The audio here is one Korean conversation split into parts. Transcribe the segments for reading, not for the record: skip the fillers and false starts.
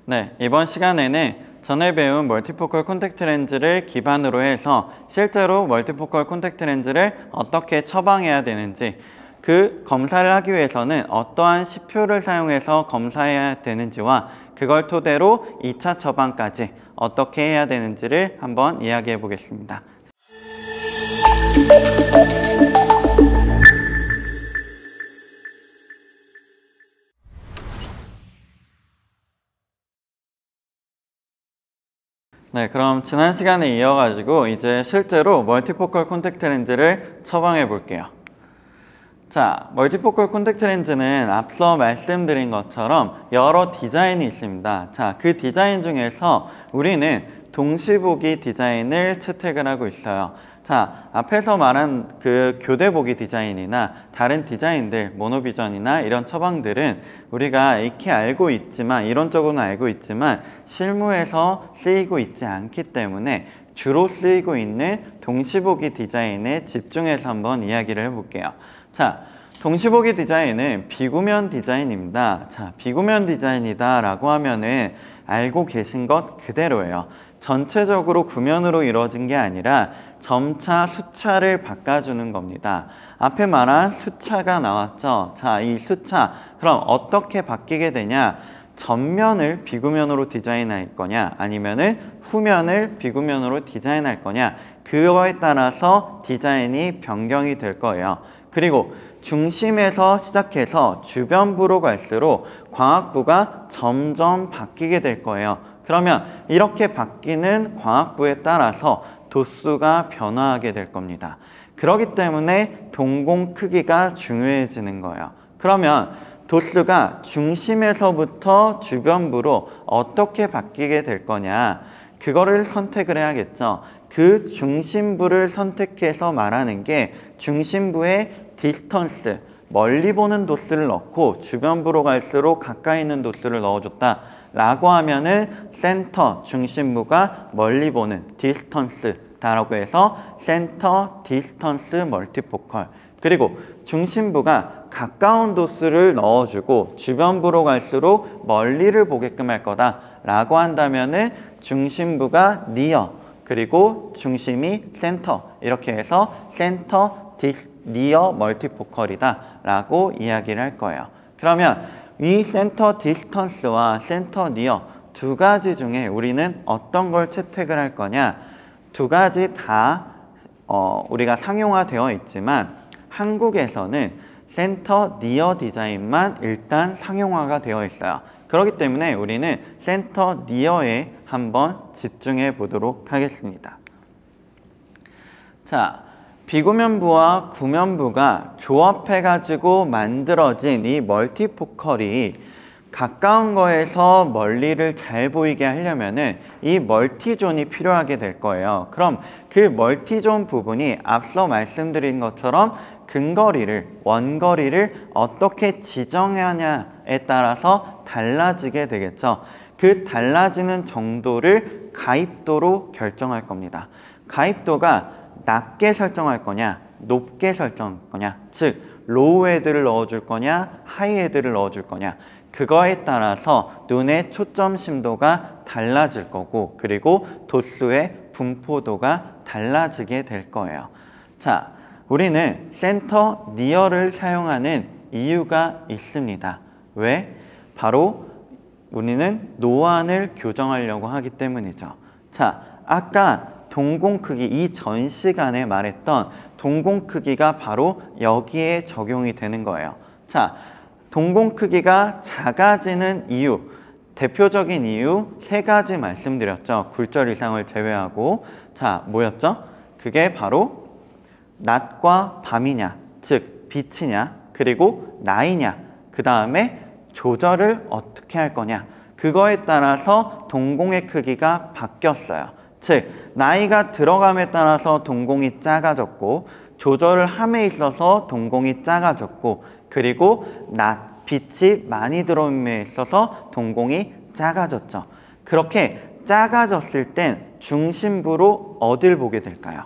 네, 이번 시간에는 전에 배운 멀티포컬 콘택트 렌즈를 기반으로 해서 실제로 멀티포컬 콘택트 렌즈를 어떻게 처방해야 되는지, 그 검사를 하기 위해서는 어떠한 시표를 사용해서 검사해야 되는지와 그걸 토대로 2차 처방까지 어떻게 해야 되는지를 한번 이야기해 보겠습니다. 네, 그럼 지난 시간에 이어가지고 이제 실제로 멀티포컬 콘택트 렌즈를 처방해 볼게요. 자, 멀티포컬 콘택트 렌즈는 앞서 말씀드린 것처럼 여러 디자인이 있습니다. 자, 그 디자인 중에서 우리는 동시보기 디자인을 채택을 하고 있어요. 자, 앞에서 말한 그 교대보기 디자인이나 다른 디자인들, 모노비전이나 이런 처방들은 우리가 익히 알고 있지만, 이론적으로는 알고 있지만 실무에서 쓰이고 있지 않기 때문에 주로 쓰이고 있는 동시보기 디자인에 집중해서 한번 이야기를 해볼게요. 자, 동시보기 디자인은 비구면 디자인입니다. 자, 비구면 디자인이다 라고 하면은 알고 계신 것 그대로예요. 전체적으로 구면으로 이루어진 게 아니라 점차 수차를 바꿔주는 겁니다. 앞에 말한 수차가 나왔죠. 자, 이 수차 그럼 어떻게 바뀌게 되냐? 전면을 비구면으로 디자인할 거냐, 아니면은 후면을 비구면으로 디자인할 거냐, 그거에 따라서 디자인이 변경이 될 거예요. 그리고 중심에서 시작해서 주변부로 갈수록 광학부가 점점 바뀌게 될 거예요. 그러면 이렇게 바뀌는 광학부에 따라서 도수가 변화하게 될 겁니다. 그렇기 때문에 동공 크기가 중요해지는 거예요. 그러면 도수가 중심에서부터 주변부로 어떻게 바뀌게 될 거냐, 그거를 선택을 해야겠죠. 그 중심부를 선택해서 말하는 게 중심부의 디스턴스, 멀리 보는 도수를 넣고 주변부로 갈수록 가까이 있는 도수를 넣어줬다 라고 하면은 센터, 중심부가 멀리 보는 디스턴스다라고 해서 센터 디스턴스 멀티포컬, 그리고 중심부가 가까운 도수를 넣어주고 주변부로 갈수록 멀리를 보게끔 할 거다 라고 한다면은 중심부가 니어, 그리고 중심이 센터, 이렇게 해서 센터 니어 멀티포컬이다 라고 이야기를 할 거예요. 그러면 이 센터 디스턴스와 센터 니어 두 가지 중에 우리는 어떤 걸 채택을 할 거냐, 두 가지 다 우리가 상용화되어 있지만 한국에서는 센터 니어 디자인만 일단 상용화가 되어 있어요. 그렇기 때문에 우리는 센터 니어에 한번 집중해 보도록 하겠습니다. 자, 비구면부와 구면부가 조합해가지고 만들어진 이 멀티포컬이 가까운 거에서 멀리를 잘 보이게 하려면은 이 멀티존이 필요하게 될 거예요. 그럼 그 멀티존 부분이 앞서 말씀드린 것처럼 근거리를, 원거리를 어떻게 지정하냐에 따라서 달라지게 되겠죠. 그 달라지는 정도를 가입도로 결정할 겁니다. 가입도가 낮게 설정할 거냐, 높게 설정할 거냐, 즉 로우 헤드를 넣어줄 거냐, 하이 헤드를 넣어줄 거냐, 그거에 따라서 눈의 초점 심도가 달라질 거고, 그리고 도수의 분포도가 달라지게 될 거예요. 자, 우리는 센터 니어를 사용하는 이유가 있습니다. 왜? 바로 우리는 노안을 교정하려고 하기 때문이죠. 자, 아까 동공 크기, 이 전 시간에 말했던 동공 크기가 바로 여기에 적용이 되는 거예요. 자, 동공 크기가 작아지는 이유, 대표적인 이유 세 가지 말씀드렸죠. 굴절 이상을 제외하고. 자, 뭐였죠? 그게 바로 낮과 밤이냐, 즉 빛이냐, 그리고 나이냐, 그 다음에 조절을 어떻게 할 거냐, 그거에 따라서 동공의 크기가 바뀌었어요. 즉 나이가 들어감에 따라서 동공이 작아졌고, 조절을 함에 있어서 동공이 작아졌고, 그리고 낮, 빛이 많이 들어옴에 있어서 동공이 작아졌죠. 그렇게 작아졌을 땐 중심부로 어딜 보게 될까요?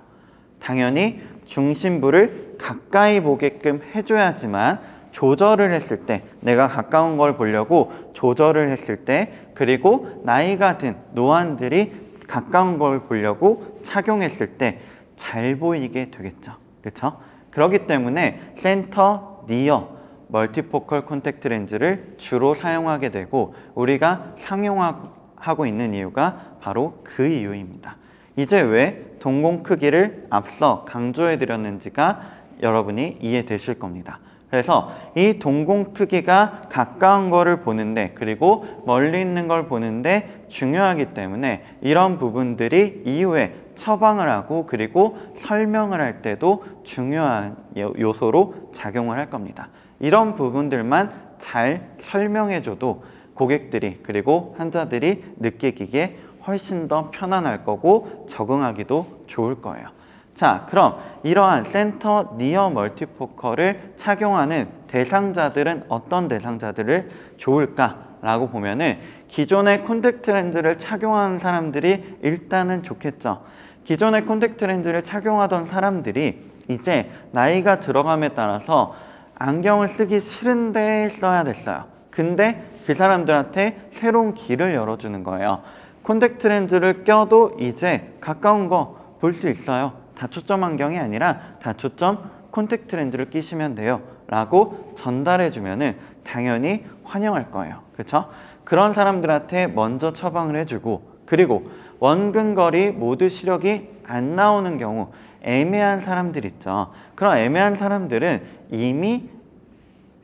당연히 중심부를 가까이 보게끔 해줘야지만 조절을 했을 때, 내가 가까운 걸 보려고 조절을 했을 때, 그리고 나이가 든 노안들이 가까운 걸 보려고 착용했을 때 잘 보이게 되겠죠. 그렇죠? 그렇기 때문에 센터, 니어, 멀티포컬 콘택트 렌즈를 주로 사용하게 되고 우리가 상용하고 있는 이유가 바로 그 이유입니다. 이제 왜 동공 크기를 앞서 강조해 드렸는지가 여러분이 이해되실 겁니다. 그래서 이 동공 크기가 가까운 거를 보는데 그리고 멀리 있는 걸 보는데 중요하기 때문에 이런 부분들이 이후에 처방을 하고 그리고 설명을 할 때도 중요한 요소로 작용을 할 겁니다. 이런 부분들만 잘 설명해줘도 고객들이 그리고 환자들이 느끼기에 훨씬 더 편안할 거고 적응하기도 좋을 거예요. 자, 그럼 이러한 센터 니어 멀티포컬을 착용하는 대상자들은 어떤 대상자들을 좋을까라고 보면은 기존의 콘택트 렌즈를 착용하는 사람들이 일단은 좋겠죠. 기존의 콘택트 렌즈를 착용하던 사람들이 이제 나이가 들어감에 따라서 안경을 쓰기 싫은데 써야 됐어요. 근데 그 사람들한테 새로운 길을 열어주는 거예요. 콘택트 렌즈를 껴도 이제 가까운 거 볼 수 있어요. 다초점 안경이 아니라 다초점 콘택트 렌즈를 끼시면 돼요 라고 전달해 주면은 당연히 환영할 거예요. 그렇죠? 그런 사람들한테 먼저 처방을 해주고 그리고 원근거리 모두 시력이 안 나오는 경우 애매한 사람들 있죠. 그런 애매한 사람들은 이미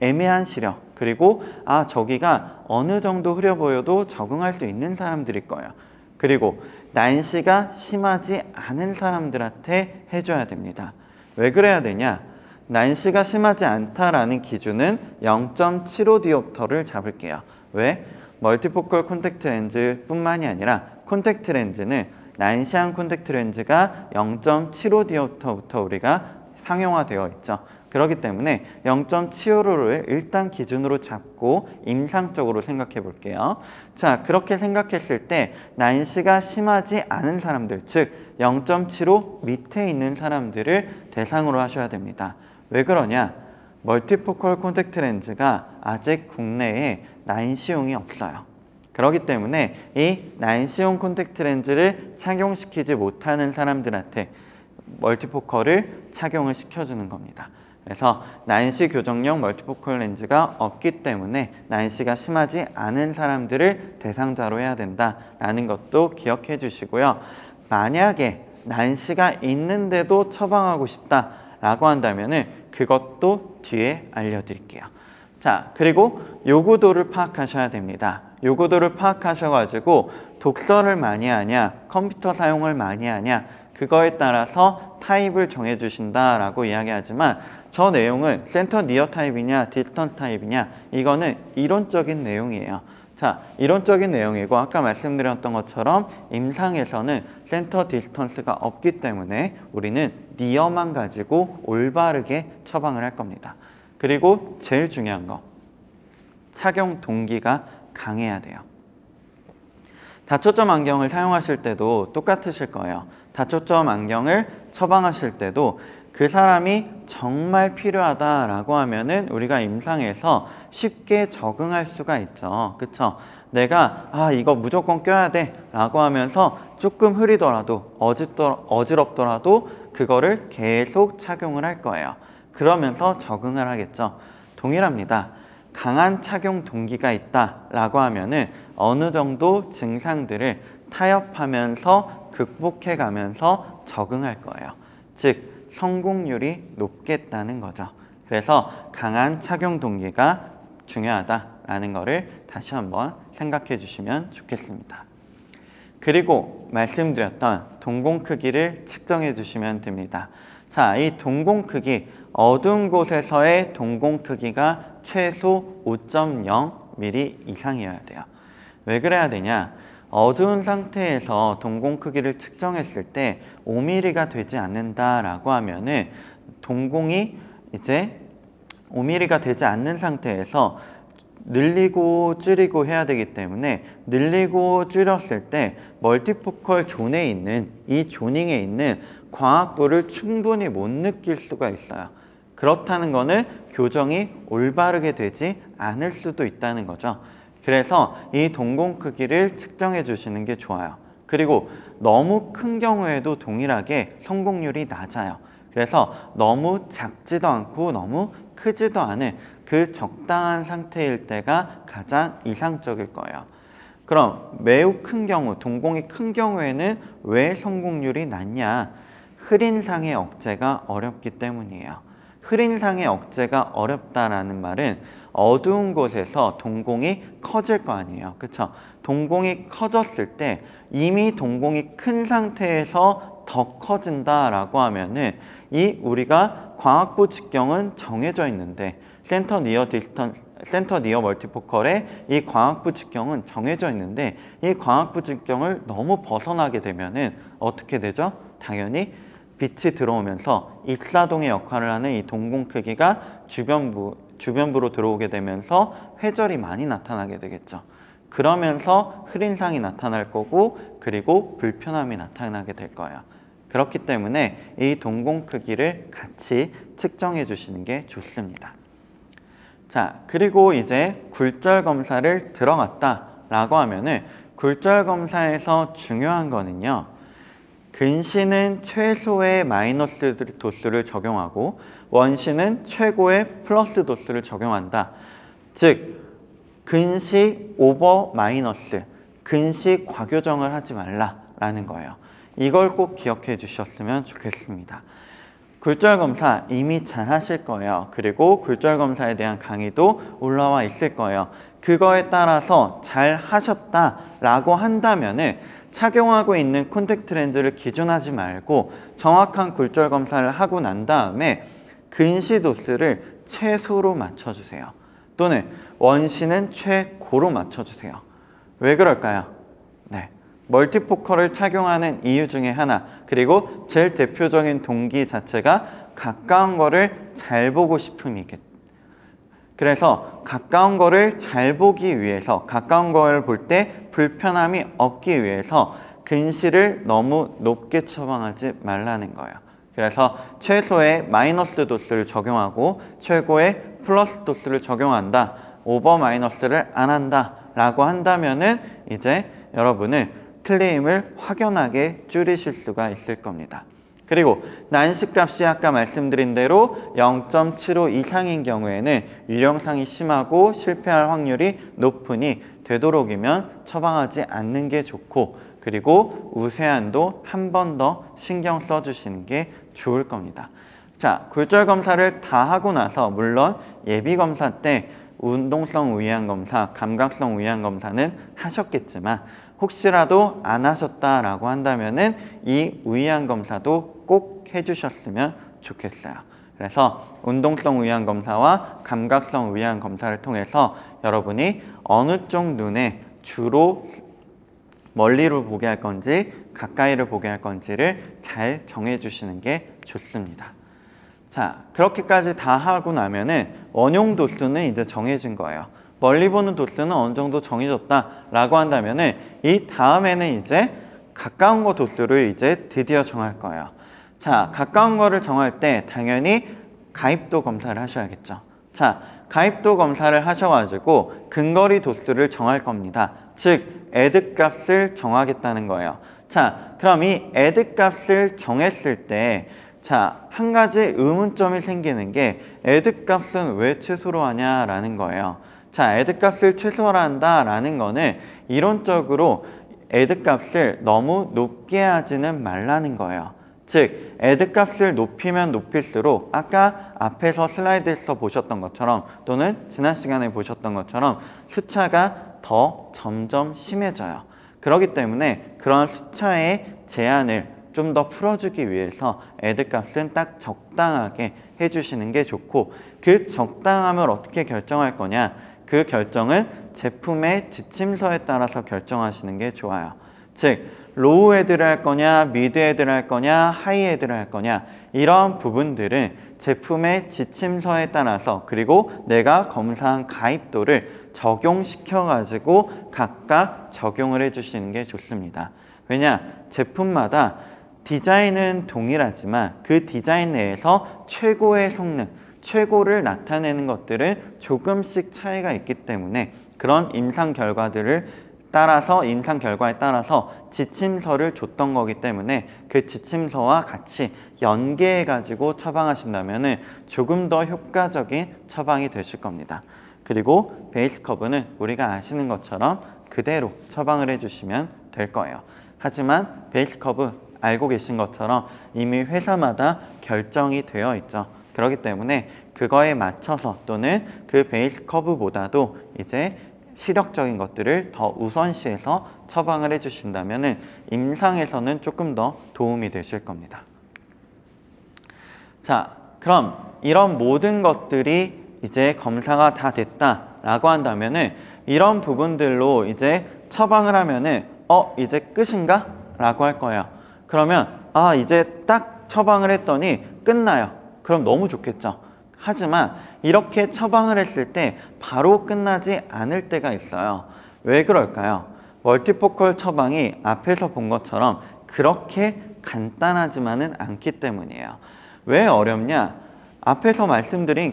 애매한 시력 그리고 저기가 어느 정도 흐려 보여도 적응할 수 있는 사람들일 거예요. 그리고 난시가 심하지 않은 사람들한테 해줘야 됩니다. 왜 그래야 되냐? 난시가 심하지 않다라는 기준은 0.75 디옵터를 잡을게요. 왜? 멀티포컬 콘택트 렌즈 뿐만이 아니라 콘택트 렌즈는 난시한 콘택트 렌즈가 0.75 디옵터부터 우리가 상용화되어 있죠. 그렇기 때문에 0.75를 일단 기준으로 잡고 임상적으로 생각해 볼게요. 자, 그렇게 생각했을 때 난시가 심하지 않은 사람들, 즉 0.75 밑에 있는 사람들을 대상으로 하셔야 됩니다. 왜 그러냐? 멀티포컬 콘택트 렌즈가 아직 국내에 난시용이 없어요. 그렇기 때문에 이 난시용 콘택트 렌즈를 착용시키지 못하는 사람들한테 멀티포컬을 착용을 시켜주는 겁니다. 그래서 난시 교정용 멀티포컬 렌즈가 없기 때문에 난시가 심하지 않은 사람들을 대상자로 해야 된다라는 것도 기억해 주시고요. 만약에 난시가 있는데도 처방하고 싶다라고 한다면은 그것도 뒤에 알려드릴게요. 자, 그리고 요구도를 파악하셔야 됩니다. 요구도를 파악하셔가지고 독서를 많이 하냐, 컴퓨터 사용을 많이 하냐 그거에 따라서 타입을 정해주신다라고 이야기하지만 저 내용은 센터 니어 타입이냐 디스턴스 타입이냐 이거는 이론적인 내용이에요. 자, 이론적인 내용이고 아까 말씀드렸던 것처럼 임상에서는 센터 디스턴스가 없기 때문에 우리는 니어만 가지고 올바르게 처방을 할 겁니다. 그리고 제일 중요한 거 착용 동기가 강해야 돼요. 다초점 안경을 사용하실 때도 똑같으실 거예요. 다초점 안경을 처방하실 때도 그 사람이 정말 필요하다라고 하면은 우리가 임상에서 쉽게 적응할 수가 있죠. 그쵸? 내가 이거 무조건 껴야 돼 라고 하면서 조금 흐리더라도 어지럽더라도 그거를 계속 착용을 할 거예요. 그러면서 적응을 하겠죠. 동일합니다. 강한 착용 동기가 있다라고 하면은 어느 정도 증상들을 타협하면서 극복해 가면서 적응할 거예요. 즉 성공률이 높겠다는 거죠. 그래서 강한 착용 동기가 중요하다라는 것을 다시 한번 생각해 주시면 좋겠습니다. 그리고 말씀드렸던 동공 크기를 측정해 주시면 됩니다. 자, 이 동공 크기, 어두운 곳에서의 동공 크기가 최소 5.0mm 이상이어야 돼요. 왜 그래야 되냐? 어두운 상태에서 동공 크기를 측정했을 때 5mm가 되지 않는다라고 하면은 동공이 이제 5mm가 되지 않는 상태에서 늘리고 줄이고 해야 되기 때문에 늘리고 줄였을 때 멀티포컬 존에 있는 이 조닝에 있는 광학도를 충분히 못 느낄 수가 있어요. 그렇다는 거는 교정이 올바르게 되지 않을 수도 있다는 거죠. 그래서 이 동공 크기를 측정해 주시는 게 좋아요. 그리고 너무 큰 경우에도 동일하게 성공률이 낮아요. 그래서 너무 작지도 않고 너무 크지도 않은 그 적당한 상태일 때가 가장 이상적일 거예요. 그럼 매우 큰 경우, 동공이 큰 경우에는 왜 성공률이 낮냐? 흐린상의 억제가 어렵기 때문이에요. 흐린상의 억제가 어렵다라는 말은 어두운 곳에서 동공이 커질 거 아니에요. 그렇죠? 동공이 커졌을 때 이미 동공이 큰 상태에서 더 커진다라고 하면은 이 우리가 광학부 직경은 정해져 있는데 센터 니어 멀티포컬의 이 광학부 직경은 정해져 있는데 이 광학부 직경을 너무 벗어나게 되면은 어떻게 되죠? 당연히 빛이 들어오면서 입사동의 역할을 하는 이 동공 크기가 주변부로 들어오게 되면서 회절이 많이 나타나게 되겠죠. 그러면서 흐린상이 나타날 거고 그리고 불편함이 나타나게 될 거예요. 그렇기 때문에 이 동공 크기를 같이 측정해 주시는 게 좋습니다. 자, 그리고 이제 굴절 검사를 들어갔다라고 하면은 굴절 검사에서 중요한 거는요. 근시는 최소의 마이너스 도수를 적용하고 원시는 최고의 플러스 도수를 적용한다. 즉, 근시 오버 마이너스, 근시 과교정을 하지 말라라는 거예요. 이걸 꼭 기억해 주셨으면 좋겠습니다. 굴절 검사 이미 잘 하실 거예요. 그리고 굴절 검사에 대한 강의도 올라와 있을 거예요. 그거에 따라서 잘 하셨다라고 한다면은 착용하고 있는 콘택트 렌즈를 기준하지 말고 정확한 굴절 검사를 하고 난 다음에 근시 도수를 최소로 맞춰주세요. 또는 원시는 최고로 맞춰주세요. 왜 그럴까요? 네, 멀티포컬을 착용하는 이유 중에 하나, 그리고 제일 대표적인 동기 자체가 가까운 거를 잘 보고 싶음이겠죠. 그래서 가까운 거를 잘 보기 위해서, 가까운 걸 볼 때 불편함이 없기 위해서 근시를 너무 높게 처방하지 말라는 거예요. 그래서 최소의 마이너스 도수를 적용하고 최고의 플러스 도수를 적용한다. 오버 마이너스를 안 한다 라고 한다면은 이제 여러분은 클레임을 확연하게 줄이실 수가 있을 겁니다. 그리고 난시값이 아까 말씀드린 대로 0.75 이상인 경우에는 유령상이 심하고 실패할 확률이 높으니 되도록이면 처방하지 않는 게 좋고, 그리고 우세한도 한 번 더 신경 써주시는 게 좋을 겁니다. 자, 굴절 검사를 다 하고 나서 물론 예비 검사 때 운동성 우이한 검사, 감각성 우이한 검사는 하셨겠지만 혹시라도 안 하셨다라고 한다면은 이 우이한 검사도 꼭 해주셨으면 좋겠어요. 그래서 운동성 우이한 검사와 감각성 우이한 검사를 통해서 여러분이 어느 쪽 눈에 주로 멀리로 보게 할 건지 가까이를 보게 할 건지를 잘 정해주시는 게 좋습니다. 자, 그렇게까지 다 하고 나면은 원용 도수는 이제 정해진 거예요. 멀리 보는 도수는 어느 정도 정해졌다라고 한다면은 이 다음에는 이제 가까운 거 도수를 이제 드디어 정할 거예요. 자, 가까운 거를 정할 때 당연히 가입도 검사를 하셔야겠죠. 자, 가입도 검사를 하셔가지고 근거리 도수를 정할 겁니다. 즉, 애드 값을 정하겠다는 거예요. 자, 그럼 이 애드 값을 정했을 때 자, 한 가지 의문점이 생기는 게 애드 값은 왜 최소로 하냐라는 거예요. 자, 애드 값을 최소로 한다라는 거는 이론적으로 애드 값을 너무 높게 하지는 말라는 거예요. 즉, 애드 값을 높이면 높일수록 아까 앞에서 슬라이드에서 보셨던 것처럼 또는 지난 시간에 보셨던 것처럼 수차가 더 점점 심해져요. 그렇기 때문에 그런 수차의 제한을 좀 더 풀어주기 위해서 애드 값은 딱 적당하게 해주시는 게 좋고, 그 적당함을 어떻게 결정할 거냐, 그 결정은 제품의 지침서에 따라서 결정하시는 게 좋아요. 즉, 로우 헤드를 할 거냐, 미드 헤드를 할 거냐, 하이 헤드를 할 거냐, 이런 부분들은 제품의 지침서에 따라서, 그리고 내가 검사한 가입도를 적용시켜 가지고 각각 적용을 해주시는 게 좋습니다. 왜냐, 제품마다 디자인은 동일하지만 그 디자인 내에서 최고의 성능, 최고를 나타내는 것들은 조금씩 차이가 있기 때문에 그런 임상 결과에 따라서 지침서를 줬던 거기 때문에 그 지침서와 같이 연계해 가지고 처방하신다면 조금 더 효과적인 처방이 되실 겁니다. 그리고 베이스 커브는 우리가 아시는 것처럼 그대로 처방을 해주시면 될 거예요. 하지만 베이스 커브 알고 계신 것처럼 이미 회사마다 결정이 되어 있죠. 그렇기 때문에 그거에 맞춰서 또는 그 베이스 커브보다도 이제 시력적인 것들을 더 우선시해서 처방을 해주신다면 임상에서는 조금 더 도움이 되실 겁니다. 자, 그럼 이런 모든 것들이 이제 검사가 다 됐다라고 한다면은 이런 부분들로 이제 처방을 하면은 이제 끝인가? 라고 할 거예요. 그러면 이제 딱 처방을 했더니 끝나요. 그럼 너무 좋겠죠. 하지만 이렇게 처방을 했을 때 바로 끝나지 않을 때가 있어요. 왜 그럴까요? 멀티포컬 처방이 앞에서 본 것처럼 그렇게 간단하지만은 않기 때문이에요. 왜 어렵냐? 앞에서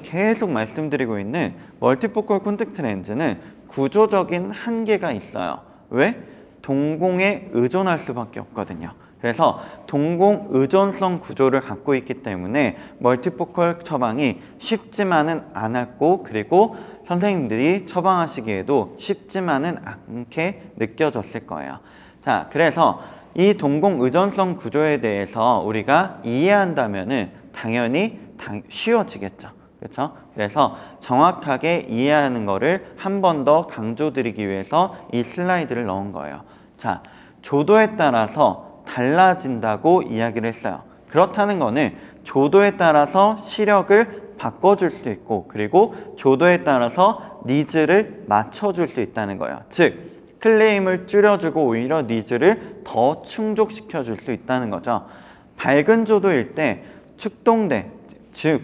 계속 말씀드리고 있는 멀티포컬 콘택트 렌즈는 구조적인 한계가 있어요. 왜? 동공에 의존할 수밖에 없거든요. 그래서 동공 의존성 구조를 갖고 있기 때문에 멀티포컬 처방이 쉽지만은 않았고, 그리고 선생님들이 처방하시기에도 쉽지만은 않게 느껴졌을 거예요. 자, 그래서 이 동공 의존성 구조에 대해서 우리가 이해한다면은 당연히 쉬워지겠죠. 그렇죠? 그래서 정확하게 이해하는 거를 한 번 더 강조드리기 위해서 이 슬라이드를 넣은 거예요. 자, 조도에 따라서 달라진다고 이야기를 했어요. 그렇다는 거는 조도에 따라서 시력을 바꿔줄 수도 있고, 그리고 조도에 따라서 니즈를 맞춰줄 수 있다는 거예요. 즉, 클레임을 줄여주고 오히려 니즈를 더 충족시켜줄 수 있다는 거죠. 밝은 조도일 때 축동대, 즉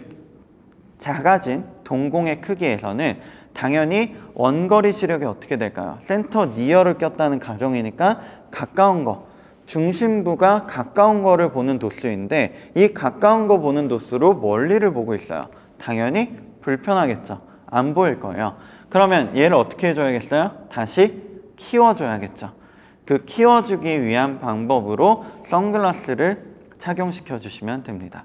작아진 동공의 크기에서는 당연히 원거리 시력이 어떻게 될까요? 센터 니어를 꼈다는 가정이니까 가까운 거, 중심부가 가까운 거를 보는 도수인데 이 가까운 거 보는 도수로 멀리를 보고 있어요. 당연히 불편하겠죠. 안 보일 거예요. 그러면 얘를 어떻게 해줘야겠어요? 다시 키워줘야겠죠. 그 키워주기 위한 방법으로 선글라스를 착용시켜 주시면 됩니다.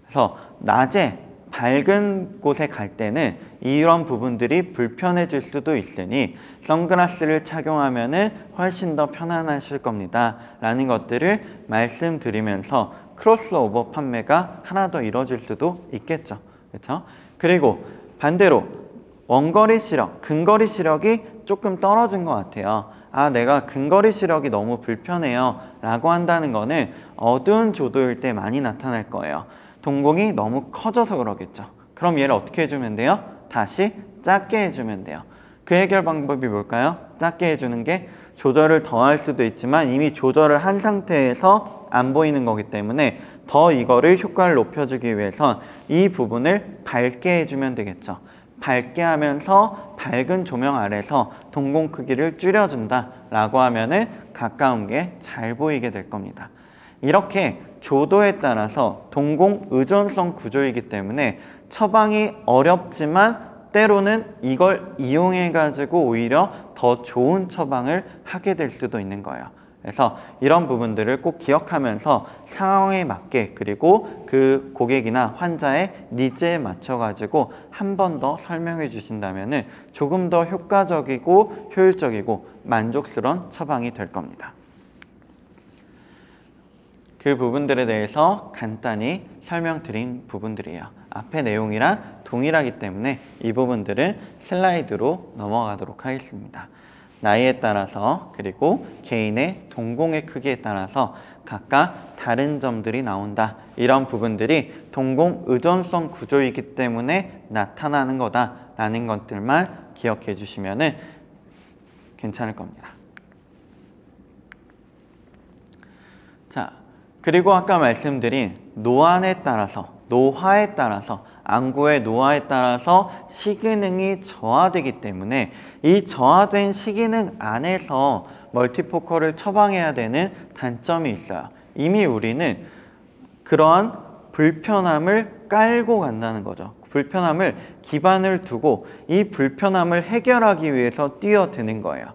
그래서 낮에 밝은 곳에 갈 때는 이런 부분들이 불편해질 수도 있으니 선글라스를 착용하면 훨씬 더 편안하실 겁니다 라는 것들을 말씀드리면서 크로스오버 판매가 하나 더 이루어질 수도 있겠죠. 그렇죠? 그리고 반대로 원거리 시력, 근거리 시력이 조금 떨어진 것 같아요. 내가 근거리 시력이 너무 불편해요 라고 한다는 거는 어두운 조도일 때 많이 나타날 거예요. 동공이 너무 커져서 그러겠죠. 그럼 얘를 어떻게 해주면 돼요? 다시 작게 해주면 돼요. 그 해결 방법이 뭘까요? 작게 해주는 게 조절을 더 할 수도 있지만 이미 조절을 한 상태에서 안 보이는 거기 때문에 더 이거를 효과를 높여주기 위해선 이 부분을 밝게 해주면 되겠죠. 밝게 하면서 밝은 조명 아래서 동공 크기를 줄여준다 라고 하면은 가까운 게 잘 보이게 될 겁니다. 이렇게 조도에 따라서 동공 의존성 구조이기 때문에 처방이 어렵지만 때로는 이걸 이용해 가지고 오히려 더 좋은 처방을 하게 될 수도 있는 거예요. 그래서 이런 부분들을 꼭 기억하면서 상황에 맞게, 그리고 그 고객이나 환자의 니즈에 맞춰 가지고 한 번 더 설명해 주신다면 조금 더 효과적이고 효율적이고 만족스러운 처방이 될 겁니다. 그 부분들에 대해서 간단히 설명드린 부분들이에요. 앞의 내용이랑 동일하기 때문에 이 부분들은 슬라이드로 넘어가도록 하겠습니다. 나이에 따라서 그리고 개인의 동공의 크기에 따라서 각각 다른 점들이 나온다. 이런 부분들이 동공 의존성 구조이기 때문에 나타나는 거다라는 것들만 기억해 주시면 괜찮을 겁니다. 자, 그리고 아까 말씀드린 노화에 따라서 안구의 노화에 따라서 시기능이 저하되기 때문에 이 저하된 시기능 안에서 멀티포컬을 처방해야 되는 단점이 있어요. 이미 우리는 그러한 불편함을 깔고 간다는 거죠. 불편함을 기반을 두고 이 불편함을 해결하기 위해서 뛰어드는 거예요.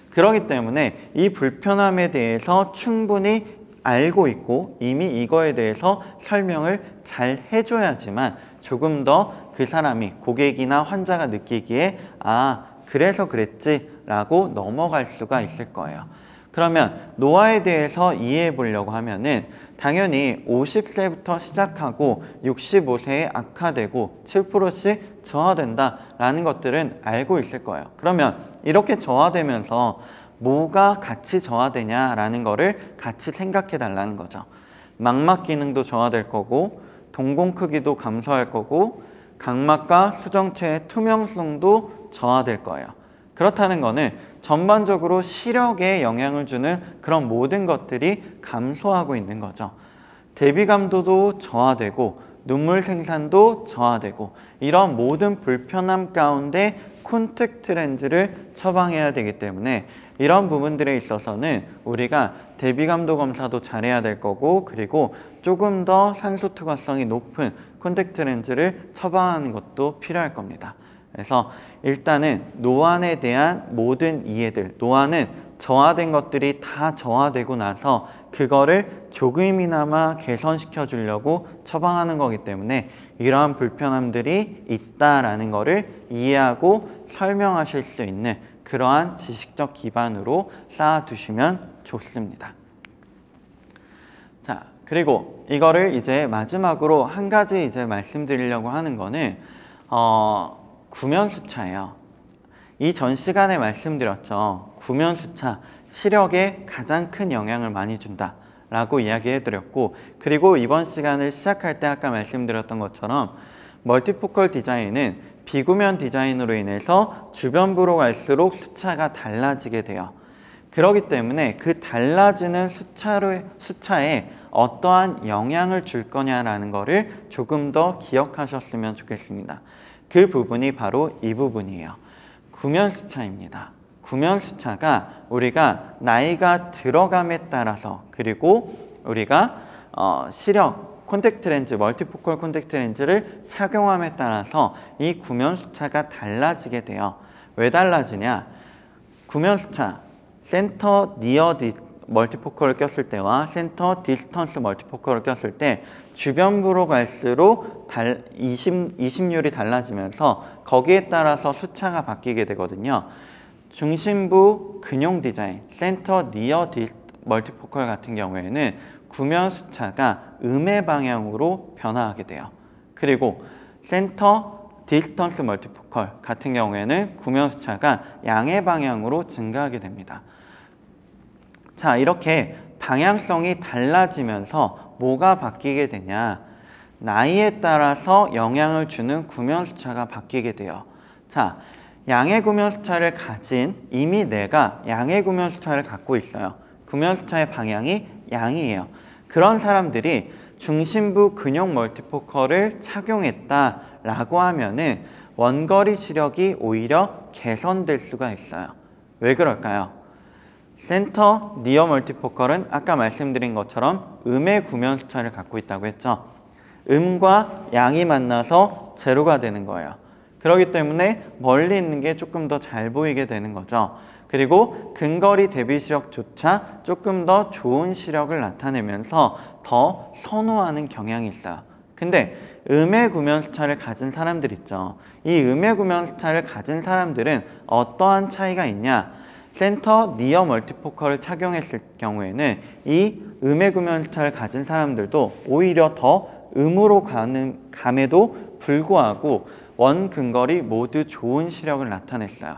그렇기 때문에 이 불편함에 대해서 충분히 알고 있고 이미 이거에 대해서 설명을 잘 해줘야지만 조금 더 그 사람이 고객이나 환자가 느끼기에 아 그래서 그랬지 라고 넘어갈 수가 있을 거예요. 그러면 노화에 대해서 이해해 보려고 하면은 당연히 50세부터 시작하고 65세에 악화되고 7%씩 저하된다라는 것들은 알고 있을 거예요. 그러면 이렇게 저하되면서 뭐가 같이 저하되냐라는 거를 같이 생각해 달라는 거죠. 망막 기능도 저하될 거고 동공 크기도 감소할 거고 각막과 수정체의 투명성도 저하될 거예요. 그렇다는 거는 전반적으로 시력에 영향을 주는 그런 모든 것들이 감소하고 있는 거죠. 대비감도도 저하되고 눈물 생산도 저하되고 이런 모든 불편함 가운데 콘택트 렌즈를 처방해야 되기 때문에 이런 부분들에 있어서는 우리가 대비감도 검사도 잘해야 될 거고 그리고 조금 더 산소 투과성이 높은 콘택트 렌즈를 처방하는 것도 필요할 겁니다. 그래서 일단은 노안에 대한 모든 이해들, 노안은 저하된 것들이 다 저하되고 나서 그거를 조금이나마 개선시켜 주려고 처방하는 거기 때문에 이러한 불편함들이 있다라는 거를 이해하고 설명하실 수 있는 그러한 지식적 기반으로 쌓아두시면 좋습니다. 자, 그리고 이거를 이제 마지막으로 한 가지 이제 말씀드리려고 하는 거는 구면수차예요. 이 전 시간에 말씀드렸죠. 구면수차, 시력에 가장 큰 영향을 많이 준다 라고 이야기해드렸고 그리고 이번 시간을 시작할 때 아까 말씀드렸던 것처럼 멀티포컬 디자인은 비구면 디자인으로 인해서 주변부로 갈수록 수차가 달라지게 돼요. 그렇기 때문에 그 달라지는 수차에 어떠한 영향을 줄 거냐라는 거를 조금 더 기억하셨으면 좋겠습니다. 그 부분이 바로 이 부분이에요. 구면수차입니다. 구면수차가 우리가 나이가 들어감에 따라서 그리고 우리가 시력, 콘택트 렌즈, 멀티포컬 콘택트 렌즈를 착용함에 따라서 이 구면수차가 달라지게 돼요. 왜 달라지냐? 구면수차, 센터 니어 멀티포컬을 꼈을 때와 센터 디스턴스 멀티포컬을 꼈을 때 주변부로 갈수록 20률이 달라지면서 거기에 따라서 수차가 바뀌게 되거든요. 중심부 근용 디자인, 센터 니어 멀티포컬 같은 경우에는 구면 수차가 음의 방향으로 변화하게 돼요. 그리고 센터 디스턴스 멀티포컬 같은 경우에는 구면 수차가 양의 방향으로 증가하게 됩니다. 자, 이렇게 방향성이 달라지면서 뭐가 바뀌게 되냐? 나이에 따라서 영향을 주는 구면 수차가 바뀌게 돼요. 자, 양의 구면 수차를 가진 이미 내가 양의 구면 수차를 갖고 있어요. 구면 수차의 방향이 양이에요. 그런 사람들이 중심부 근용 멀티포컬을 착용했다라고 하면은 원거리 시력이 오히려 개선될 수가 있어요. 왜 그럴까요? 센터 니어 멀티포컬은 아까 말씀드린 것처럼 음의 구면 수차를 갖고 있다고 했죠. 음과 양이 만나서 제로가 되는 거예요. 그렇기 때문에 멀리 있는 게 조금 더 잘 보이게 되는 거죠. 그리고 근거리 대비 시력조차 조금 더 좋은 시력을 나타내면서 더 선호하는 경향이 있어요. 근데 음의 구면수차를 가진 사람들 있죠. 이 음의 구면수차를 가진 사람들은 어떠한 차이가 있냐? 센터 니어 멀티포컬을 착용했을 경우에는 이 음의 구면수차를 가진 사람들도 오히려 더 음으로 감에도 불구하고 원근거리 모두 좋은 시력을 나타냈어요.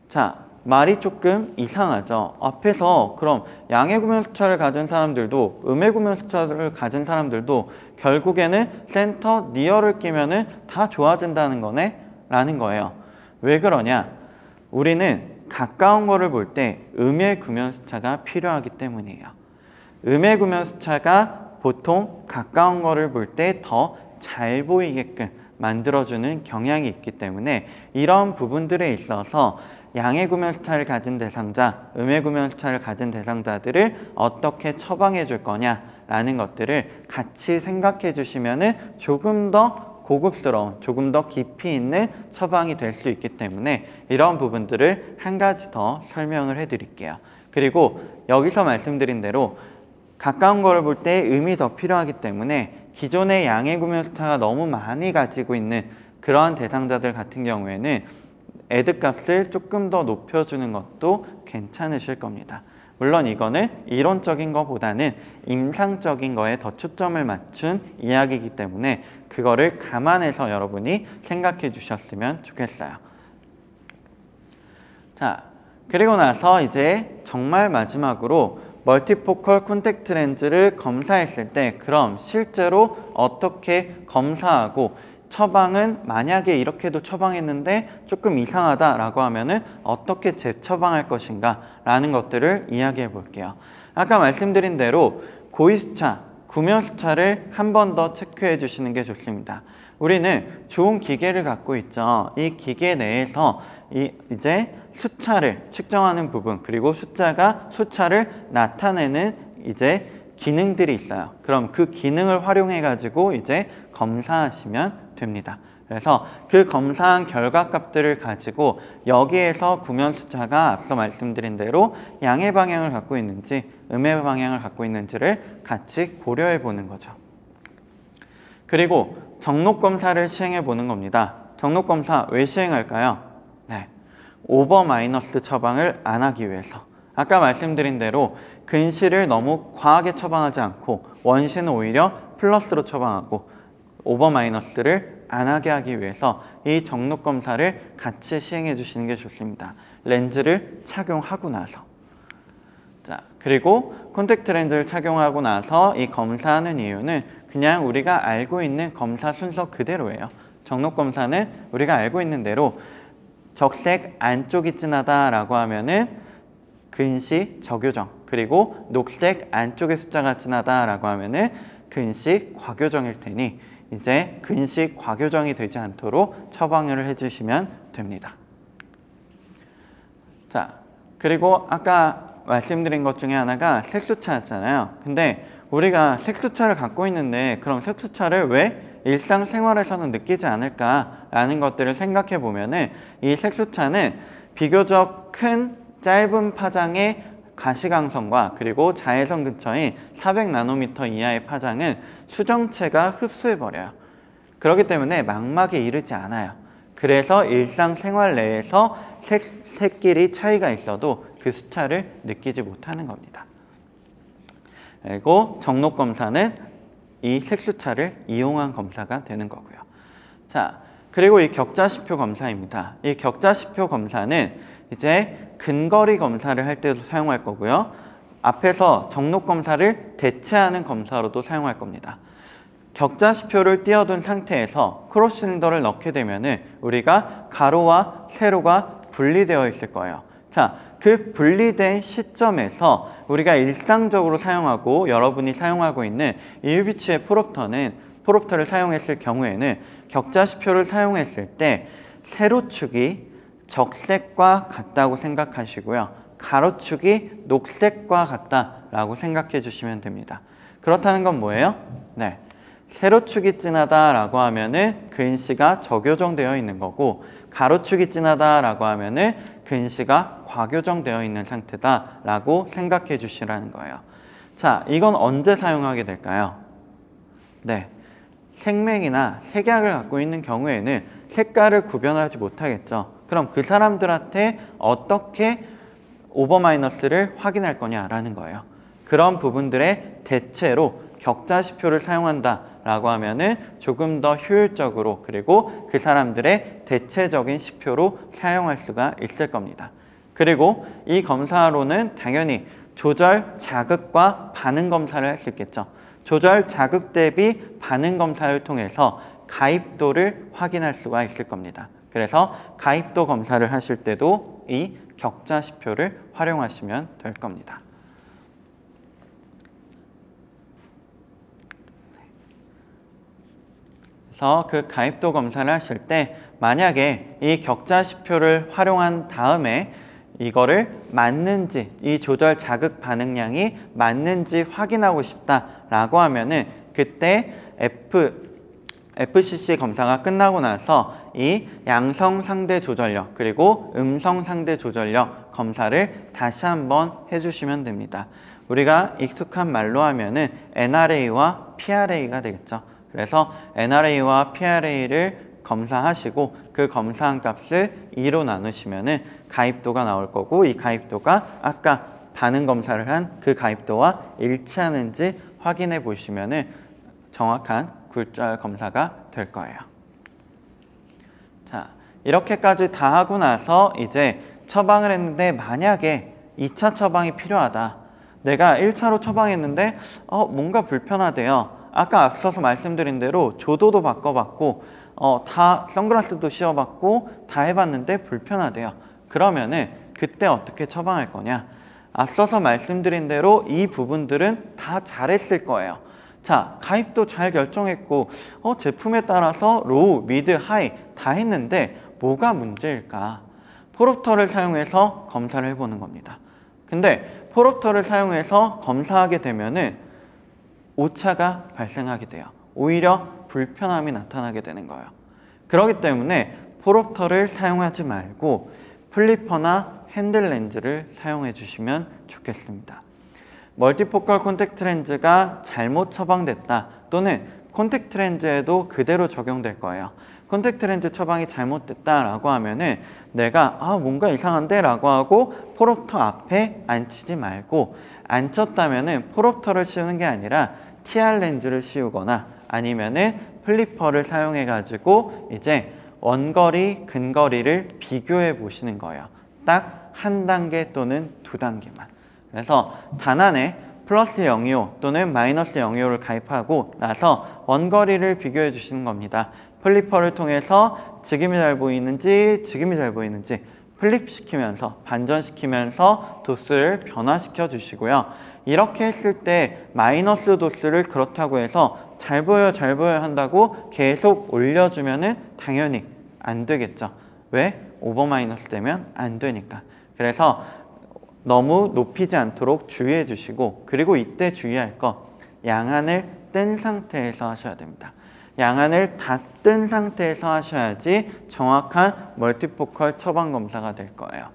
자, 말이 조금 이상하죠. 앞에서 그럼 양의 구면수차를 가진 사람들도 음의 구면수차를 가진 사람들도 결국에는 센터 니어를 끼면은 다 좋아진다는 거네? 라는 거예요. 왜 그러냐? 우리는 가까운 거를 볼 때 음의 구면수차가 필요하기 때문이에요. 음의 구면수차가 보통 가까운 거를 볼 때 더 잘 보이게끔 만들어주는 경향이 있기 때문에 이런 부분들에 있어서 양의 구면수차를 가진 대상자, 음의 구면수차를 가진 대상자들을 어떻게 처방해 줄 거냐라는 것들을 같이 생각해 주시면 조금 더 고급스러운, 조금 더 깊이 있는 처방이 될 수 있기 때문에 이런 부분들을 한 가지 더 설명을 해드릴게요. 그리고 여기서 말씀드린 대로 가까운 거를 볼 때 음이 더 필요하기 때문에 기존의 양의 구명수차가 너무 많이 가지고 있는 그러한 대상자들 같은 경우에는 애드 값을 조금 더 높여주는 것도 괜찮으실 겁니다. 물론 이거는 이론적인 것보다는 임상적인 거에 더 초점을 맞춘 이야기이기 때문에 그거를 감안해서 여러분이 생각해 주셨으면 좋겠어요. 자, 그리고 나서 이제 정말 마지막으로 멀티포컬 콘택트 렌즈를 검사했을 때 그럼 실제로 어떻게 검사하고 처방은 만약에 이렇게도 처방했는데 조금 이상하다라고 하면은 어떻게 재처방할 것인가 라는 것들을 이야기해 볼게요. 아까 말씀드린 대로 고위수차, 구면수차를 한 번 더 체크해 주시는 게 좋습니다. 우리는 좋은 기계를 갖고 있죠. 이 기계 내에서 이제 수차를 측정하는 부분 그리고 수차를 나타내는 이제 기능들이 있어요. 그럼 그 기능을 활용해 가지고 이제 검사하시면 됩니다. 그래서 그 검사한 결과값들을 가지고 여기에서 구면수차가 앞서 말씀드린 대로 양의 방향을 갖고 있는지 음의 방향을 갖고 있는지를 같이 고려해 보는 거죠. 그리고 정록검사를 시행해 보는 겁니다. 정록검사 왜 시행할까요? 네, 오버 마이너스 처방을 안 하기 위해서. 아까 말씀드린 대로 근시를 너무 과하게 처방하지 않고 원시는 오히려 플러스로 처방하고 오버 마이너스를 안 하게 하기 위해서 이 정록검사를 같이 시행해 주시는 게 좋습니다. 렌즈를 착용하고 나서. 자, 그리고 콘택트 렌즈를 착용하고 나서 이 검사하는 이유는 그냥 우리가 알고 있는 검사 순서 그대로예요. 정록검사는 우리가 알고 있는 대로 적색 안쪽이 진하다라고 하면은 근시 저교정, 그리고 녹색 안쪽의 숫자가 진하다라고 하면은 근시 과교정일 테니 이제 근시 과교정이 되지 않도록 처방을 해주시면 됩니다. 자, 그리고 아까 말씀드린 것 중에 하나가 색수차였잖아요. 근데 우리가 색수차를 갖고 있는데 그럼 색수차를 왜 일상생활에서는 느끼지 않을까라는 것들을 생각해 보면은 이 색수차는 비교적 큰 짧은 파장의 가시광선과 그리고 자외선 근처인 400나노미터 이하의 파장은 수정체가 흡수해버려요. 그렇기 때문에 망막에 이르지 않아요. 그래서 일상생활 내에서 색끼리 차이가 있어도 그 수차를 느끼지 못하는 겁니다. 그리고 정록검사는 이 색수차를 이용한 검사가 되는 거고요. 자, 그리고 이 격자시표 검사입니다. 이 격자시표 검사는 이제 근거리 검사를 할 때도 사용할 거고요. 앞에서 정록검사를 대체하는 검사로도 사용할 겁니다. 격자시표를 띄워둔 상태에서 크로스 실린더를 넣게 되면은 우리가 가로와 세로가 분리되어 있을 거예요. 자, 그 분리된 시점에서 우리가 일상적으로 사용하고 여러분이 사용하고 있는 EUB치의 프롭터를 사용했을 경우에는 격자시표를 사용했을 때 세로축이 적색과 같다고 생각하시고요. 가로축이 녹색과 같다라고 생각해 주시면 됩니다. 그렇다는 건 뭐예요? 네, 세로축이 진하다라고 하면은 근시가 저교정되어 있는 거고 가로축이 진하다라고 하면은 근시가 과교정되어 있는 상태다라고 생각해 주시라는 거예요. 자, 이건 언제 사용하게 될까요? 네, 색맹이나 색약을 갖고 있는 경우에는 색깔을 구별하지 못하겠죠. 그럼 그 사람들한테 어떻게 오버 마이너스를 확인할 거냐라는 거예요. 그런 부분들의 대체로 격자시표를 사용한다라고 하면은 조금 더 효율적으로 그리고 그 사람들의 대체적인 시표로 사용할 수가 있을 겁니다. 그리고 이 검사로는 당연히 조절, 자극과 반응 검사를 할 수 있겠죠. 조절, 자극 대비 반응 검사를 통해서 가입도를 확인할 수가 있을 겁니다. 그래서 가입도 검사를 하실 때도 이 격자시표를 활용하시면 될 겁니다. 그래서 그 가입도 검사를 하실 때 만약에 이 격자시표를 활용한 다음에 이거를 맞는지, 이 조절 자극 반응량이 맞는지 확인하고 싶다라고 하면은 그때 FCC 검사가 끝나고 나서 이 양성 상대 조절력 그리고 음성 상대 조절력 검사를 다시 한번 해주시면 됩니다. 우리가 익숙한 말로 하면은 NRA와 PRA가 되겠죠. 그래서 NRA와 PRA를 검사하시고 그 검사한 값을 2로 나누시면은 가입도가 나올 거고, 이 가입도가 아까 반응 검사를 한 그 가입도와 일치하는지 확인해 보시면은 정확한 굴절 검사가 될 거예요. 자, 이렇게까지 다 하고 나서 이제 처방을 했는데 만약에 2차 처방이 필요하다. 내가 1차로 처방했는데 뭔가 불편하대요. 아까 앞서서 말씀드린 대로 조도도 바꿔봤고 다 선글라스도 씌워봤고 다 해봤는데 불편하대요. 그러면은 그때 어떻게 처방할 거냐? 앞서서 말씀드린 대로 이 부분들은 다 잘했을 거예요. 자, 가입도 잘 결정했고 제품에 따라서 로우, 미드, 하이 다 했는데 뭐가 문제일까? 포롭터를 사용해서 검사를 해보는 겁니다. 근데 포롭터를 사용해서 검사하게 되면은 오차가 발생하게 돼요. 오히려 불편함이 나타나게 되는 거예요. 그렇기 때문에 포롭터를 사용하지 말고 플리퍼나 핸들 렌즈를 사용해 주시면 좋겠습니다. 멀티포컬 콘택트 렌즈가 잘못 처방됐다 또는 콘택트 렌즈에도 그대로 적용될 거예요. 콘택트 렌즈 처방이 잘못됐다라고 하면은 내가 뭔가 이상한데 라고 하고 포롭터 앞에 앉히지 말고, 앉혔다면은 포롭터를 씌우는 게 아니라 TR 렌즈를 씌우거나 아니면은 플리퍼를 사용해 가지고 이제 원거리, 근거리를 비교해 보시는 거예요. 딱 한 단계 또는 두 단계만. 그래서 단안에 플러스 025 또는 마이너스 025를 가입하고 나서 원거리를 비교해 주시는 겁니다. 플리퍼를 통해서 지금이 잘 보이는지 지금이 잘 보이는지 플립시키면서 반전시키면서 도수를 변화시켜 주시고요. 이렇게 했을 때 마이너스 도수를 그렇다고 해서 잘 보여요 잘 보여요 한다고 계속 올려주면은 당연히 안 되겠죠. 왜? 오버 마이너스 되면 안 되니까. 그래서 너무 높이지 않도록 주의해 주시고, 그리고 이때 주의할 거 양안을 뜬 상태에서 하셔야 됩니다. 양안을 다 뜬 상태에서 하셔야지 정확한 멀티포컬 처방 검사가 될 거예요.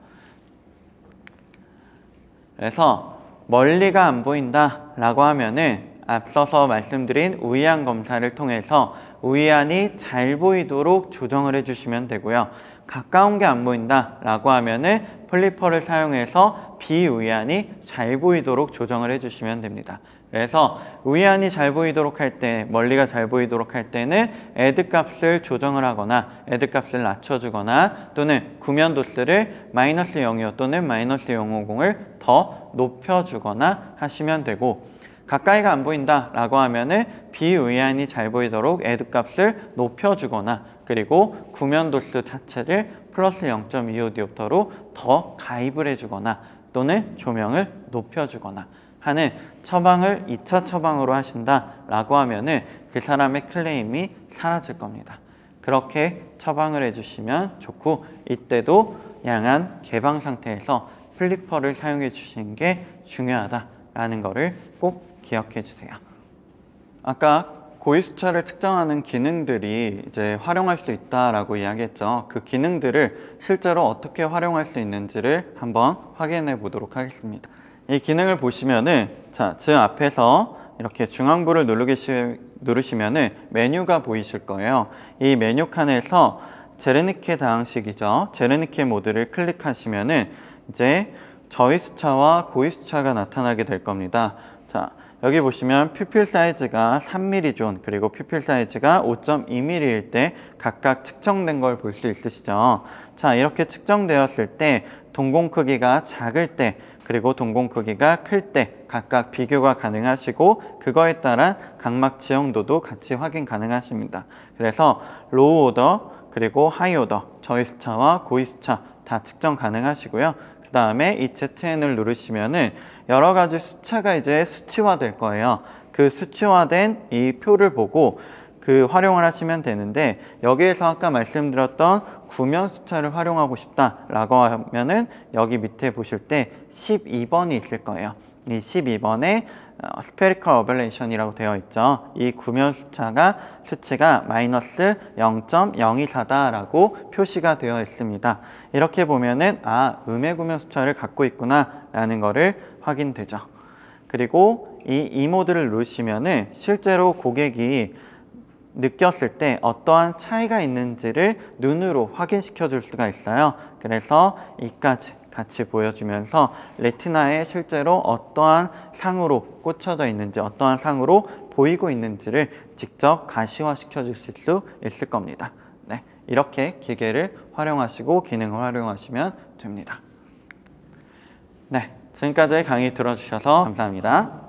그래서 멀리가 안 보인다 라고 하면은 앞서서 말씀드린 우이안 검사를 통해서 우이안이 잘 보이도록 조정을 해주시면 되고요. 가까운 게 안 보인다 라고 하면은 플리퍼를 사용해서 비우이안이 잘 보이도록 조정을 해주시면 됩니다. 그래서 우이안이 잘 보이도록 할 때, 멀리가 잘 보이도록 할 때는 애드 값을 조정을 하거나 애드 값을 낮춰주거나 또는 구면 도수를 마이너스 025 또는 마이너스 050을 더 높여주거나 하시면 되고, 가까이가 안 보인다 라고 하면은 비우이안이 잘 보이도록 애드 값을 높여주거나 그리고 구면 도수 자체를 플러스 0.25디옵터로 더 가입을 해주거나 또는 조명을 높여주거나 하는 처방을 2차 처방으로 하신다 라고 하면은 그 사람의 클레임이 사라질 겁니다. 그렇게 처방을 해주시면 좋고, 이때도 양안 개방 상태에서 플리퍼를 사용해 주시는 게 중요하다라는 거를 꼭 기억해 주세요. 아까 고위수차를 측정하는 기능들이 이제 활용할 수 있다라고 이야기했죠. 그 기능들을 실제로 어떻게 활용할 수 있는지를 한번 확인해 보도록 하겠습니다. 이 기능을 보시면은 자, 지금 앞에서 이렇게 중앙부를 누르시면은 메뉴가 보이실 거예요. 이 메뉴 칸에서 제르니케 다항식이죠. 제르니케 모드를 클릭하시면은 이제 저위수차와 고위수차가 나타나게 될 겁니다. 자, 여기 보시면 퓨필 사이즈가 3mm 존 그리고 퓨필 사이즈가 5.2mm일 때 각각 측정된 걸 볼 수 있으시죠. 자, 이렇게 측정되었을 때 동공 크기가 작을 때 그리고 동공 크기가 클 때 각각 비교가 가능하시고, 그거에 따라 각막 지형도도 같이 확인 가능하십니다. 그래서 로우 오더 그리고 하이 오더, 저위수차와 고위수차 다 측정 가능하시고요. 그 다음에 이 ZN을 누르시면은 여러 가지 수차가 이제 수치화될 거예요. 그 수치화된 이 표를 보고 그 활용을 하시면 되는데, 여기에서 아까 말씀드렸던 구면 수차를 활용하고 싶다라고 하면은 여기 밑에 보실 때 12번이 있을 거예요. 이 12번에 스페리컬 어ber레이션이라고 되어 있죠. 이 구면 수치가 마이너스 0.024다라고 표시가 되어 있습니다. 이렇게 보면은 음의 구면 수차를 갖고 있구나 라는 거를 확인되죠. 그리고 이 모드를 누르시면은 실제로 고객이 느꼈을 때 어떠한 차이가 있는지를 눈으로 확인시켜 줄 수가 있어요. 그래서 이까지 같이 보여주면서 레티나에 실제로 어떠한 상으로 꽂혀져 있는지, 어떠한 상으로 보이고 있는지를 직접 가시화시켜 주실 수 있을 겁니다. 네, 이렇게 기계를 활용하시고 기능을 활용하시면 됩니다. 네, 지금까지 강의 들어주셔서 감사합니다.